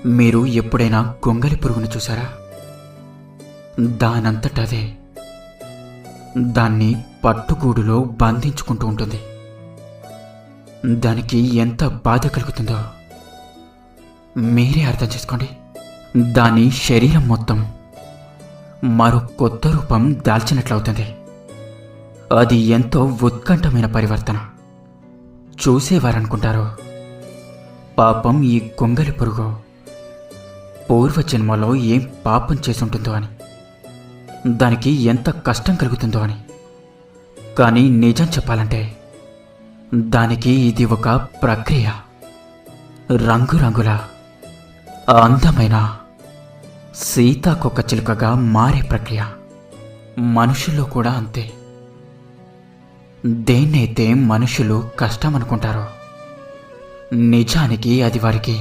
మీరు ఎప్పుడైనా గొంగలి పురుగును చూసారా? దానంతటదే దాన్ని పట్టుగూడులో బంధించుకుంటూ ఉంటుంది. దానికి ఎంత బాధ కలుగుతుందో మీరే అర్థం చేసుకోండి. దాని శరీరం మొత్తం మరో కొత్త రూపం దాల్చినట్లవుతుంది. అది ఎంతో ఉత్కంఠమైన పరివర్తన. చూసేవారనుకుంటారు, పాపం ఈ గొంగలి పురుగు పూర్వజన్మలో ఏం పాపం చేసుంటుందో అని, దానికి ఎంత కష్టం కలుగుతుందో అని. కానీ నిజం చెప్పాలంటే దానికి ఇది ఒక ప్రక్రియ. రంగురంగుల అందమైన సీతాకొక చిలుకగా మారే ప్రక్రియ. మనుషుల్లో కూడా అంతే. దేన్నైతే మనుషులు కష్టం అనుకుంటారో నిజానికి అది వారికి